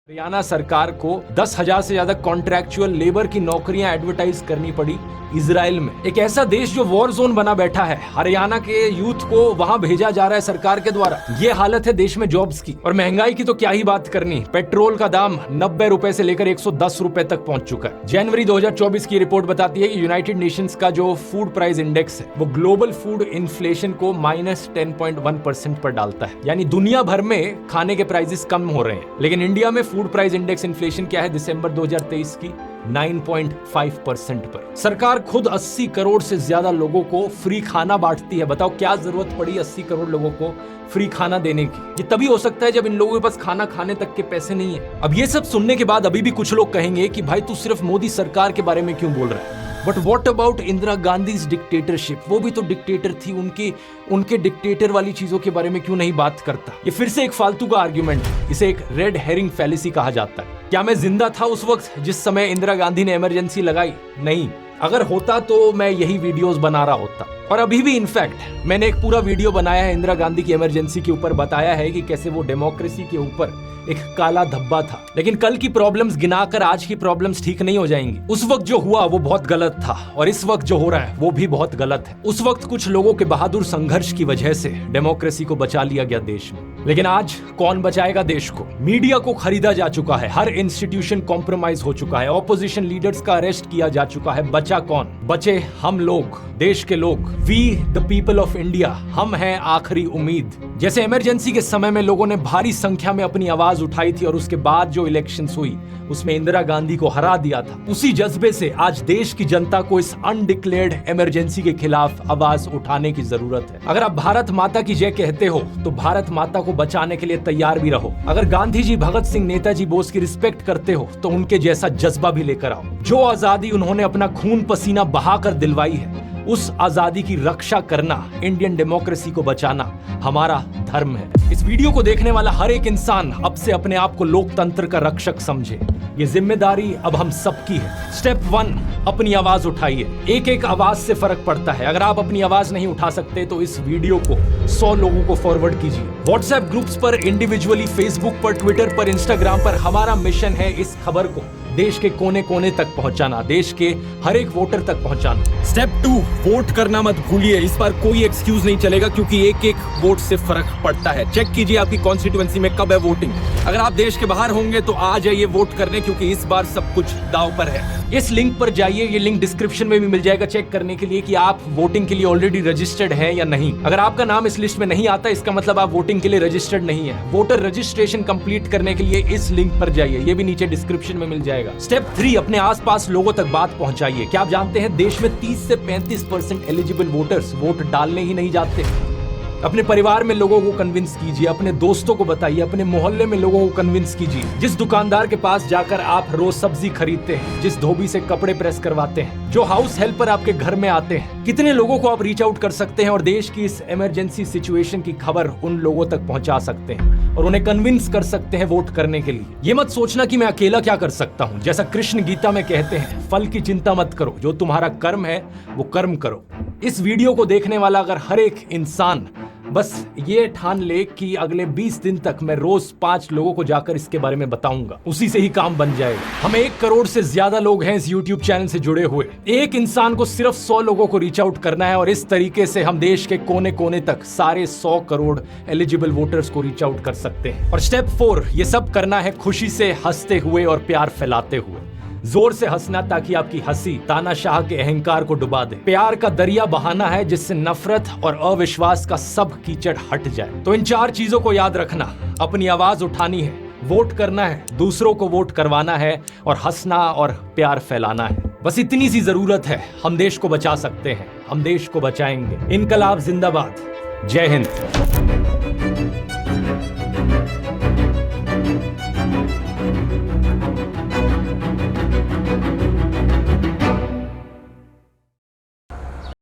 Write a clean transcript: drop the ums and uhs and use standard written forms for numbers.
हरियाणा सरकार को 10,000 से ज्यादा कॉन्ट्रैक्चुअल लेबर की नौकरियां एडवर्टाइज करनी पड़ी इजराइल में। एक ऐसा देश जो वॉर जोन बना बैठा है, हरियाणा के यूथ को वहां भेजा जा रहा है सरकार के द्वारा। ये हालत है देश में जॉब्स की। और महंगाई की तो क्या ही बात करनी, पेट्रोल का दाम 90 रुपए से लेकर 110 रुपए तक पहुंच चुका है। जनवरी 2024 की रिपोर्ट बताती है कि यूनाइटेड नेशंस का जो फूड प्राइस इंडेक्स है वो ग्लोबल फूड इन्फ्लेशन को -10.1% पर डालता है। यानी दुनिया भर में खाने के प्राइसेस कम हो रहे हैं, लेकिन इंडिया में फूड प्राइस इंडेक्स इन्फ्लेशन क्या है दिसंबर 2023 की 9.5% पर। सरकार खुद 80 करोड़ से ज्यादा लोगों को फ्री खाना बांटती है। बताओ क्या जरूरत पड़ी 80 करोड़ लोगों को फ्री खाना देने की? ये तभी हो सकता है जब इन लोगों के पास खाना खाने तक के पैसे नहीं है। अब ये सब सुनने के बाद अभी भी कुछ लोग कहेंगे कि भाई तू सिर्फ मोदी सरकार के बारे में क्यों बोल रहा है? But what about Indira Gandhi dictatorship? वो भी तो डिक्टेटर थी, उनके डिक्टेटर वाली चीजों के बारे में क्यों नहीं बात करता? ये फिर से एक फालतू का आर्ग्यूमेंट है। इसे एक रेड हेरिंग फैलेसी कहा जाता है। क्या मैं जिंदा था उस वक्त जिस समय इंदिरा गांधी ने इमरजेंसी लगाई? नहीं। अगर होता तो मैं यही वीडियोस बना रहा होता। और अभी भी इनफैक्ट मैंने एक पूरा वीडियो बनाया है इंदिरा गांधी की इमरजेंसी के ऊपर, बताया है कि कैसे वो डेमोक्रेसी के ऊपर एक काला धब्बा था। लेकिन कल की प्रॉब्लम्स गिनाकर आज की प्रॉब्लम्स ठीक नहीं हो जाएंगी। उस वक्त जो हुआ वो बहुत गलत था और इस वक्त जो हो रहा है वो भी बहुत गलत है। उस वक्त कुछ लोगों के बहादुर संघर्ष की वजह से डेमोक्रेसी को बचा लिया गया देश में, लेकिन आज कौन बचाएगा देश को? मीडिया को खरीदा जा चुका है, हर इंस्टीट्यूशन कॉम्प्रोमाइज हो चुका है, ऑपोजिशन लीडर्स का अरेस्ट किया जा चुका है। बचा कौन? बचे हम लोग, देश के लोग, we the people of India. हम हैं आखिरी उम्मीद। जैसे इमरजेंसी के समय में लोगों ने भारी संख्या में अपनी आवाज उठाई थी और उसके बाद जो इलेक्शंस हुई उसमें इंदिरा गांधी को हरा दिया था, उसी जज्बे से आज देश की जनता को इस अनडिक्लेयर्ड इमरजेंसी के खिलाफ आवाज उठाने की जरूरत है। अगर आप भारत माता की जय कहते हो तो भारत माता को बचाने के लिए तैयार भी रहो। अगर गांधी जी, भगत सिंह, नेताजी बोस की रिस्पेक्ट करते हो तो उनके जैसा जज्बा भी लेकर आओ। जो आजादी उन्होंने अपना खून पसीना बहाकर दिलवाई है, उस आजादी की रक्षा करना, इंडियन डेमोक्रेसी को बचाना हमारा धर्म है। इस वीडियो को देखने वाला हर एक इंसान अब से अपने आप को लोकतंत्र का रक्षक समझे। ये जिम्मेदारी अब हम सबकी है। स्टेप 1, अपनी आवाज उठाइए। एक एक आवाज से फर्क पड़ता है। अगर आप अपनी आवाज नहीं उठा सकते तो इस वीडियो को 100 लोगों को फॉरवर्ड कीजिए। व्हाट्सएप ग्रुप्स पर, इंडिविजुअली, फेसबुक पर, ट्विटर पर, इंस्टाग्राम पर। हमारा मिशन है इस खबर को देश के कोने कोने तक पहुंचाना, देश के हर एक वोटर तक पहुंचाना। स्टेप 2, वोट करना मत भूलिए। इस बार कोई एक्सक्यूज नहीं चलेगा क्योंकि एक एक वोट से फर्क पड़ता है। चेक कीजिए आपकी कॉन्स्टिट्यूएंसी में कब है वोटिंग। अगर आप देश के बाहर होंगे तो आ जाइए वोट करने, क्योंकि इस बार सब कुछ दांव पर है। इस लिंक पर जाइए, ये लिंक डिस्क्रिप्शन में भी मिल जाएगा, चेक करने के लिए कि आप वोटिंग के लिए ऑलरेडी रजिस्टर्ड हैं या नहीं। अगर आपका नाम इस लिस्ट में नहीं आता इसका मतलब आप वोटिंग के लिए रजिस्टर्ड नहीं है। वोटर रजिस्ट्रेशन कंप्लीट करने के लिए इस लिंक पर जाइए, ये भी नीचे डिस्क्रिप्शन में मिल जाएगा। स्टेप 3, अपने आसपास लोगों तक बात पहुंचाइए। क्या आप जानते हैं देश में 30 से 35% एलिजिबल वोटर्स वोट डालने ही नहीं जाते? अपने परिवार में लोगों को कन्विंस कीजिए, अपने दोस्तों को बताइए, अपने मोहल्ले में लोगों को कन्विंस कीजिए। जिस दुकानदार के पास जाकर आप रोज सब्जी खरीदते हैं, जिस धोबी से कपड़े प्रेस करवाते हैं, जो हाउस हेल्पर आपके घर में आते हैं, कितने लोगों को आप रीच आउट कर सकते हैं और देश की इस इमरजेंसी सिचुएशन की खबर उन लोगों तक पहुंचा सकते हैं और उन्हें कन्विंस कर सकते हैं वोट करने के लिए। ये मत सोचना कि मैं अकेला क्या कर सकता हूं। जैसा कृष्ण गीता में कहते हैं, फल की चिंता मत करो, जो तुम्हारा कर्म है वो कर्म करो। इस वीडियो को देखने वाला अगर हर एक इंसान बस ये ठान ले कि अगले 20 दिन तक मैं रोज 5 लोगों को जाकर इसके बारे में बताऊंगा, उसी से ही काम बन जाएगा। हम 1 करोड़ से ज्यादा लोग हैं इस YouTube चैनल से जुड़े हुए। एक इंसान को सिर्फ 100 लोगों को रीच आउट करना है और इस तरीके से हम देश के कोने कोने तक सारे 100 करोड़ एलिजिबल वोटर्स को रीच आउट कर सकते हैं। और स्टेप 4, ये सब करना है खुशी से, हंसते हुए और प्यार फैलाते हुए। जोर से हंसना ताकि आपकी हंसी तानाशाह के अहंकार को डुबा दे। प्यार का दरिया बहाना है जिससे नफरत और अविश्वास का सब कीचड़ हट जाए। तो इन 4 चीजों को याद रखना, अपनी आवाज उठानी है, वोट करना है, दूसरों को वोट करवाना है और हंसना और प्यार फैलाना है। बस इतनी सी जरूरत है। हम देश को बचा सकते हैं, हम देश को बचाएंगे। इनकलाब जिंदाबाद। जय हिंद।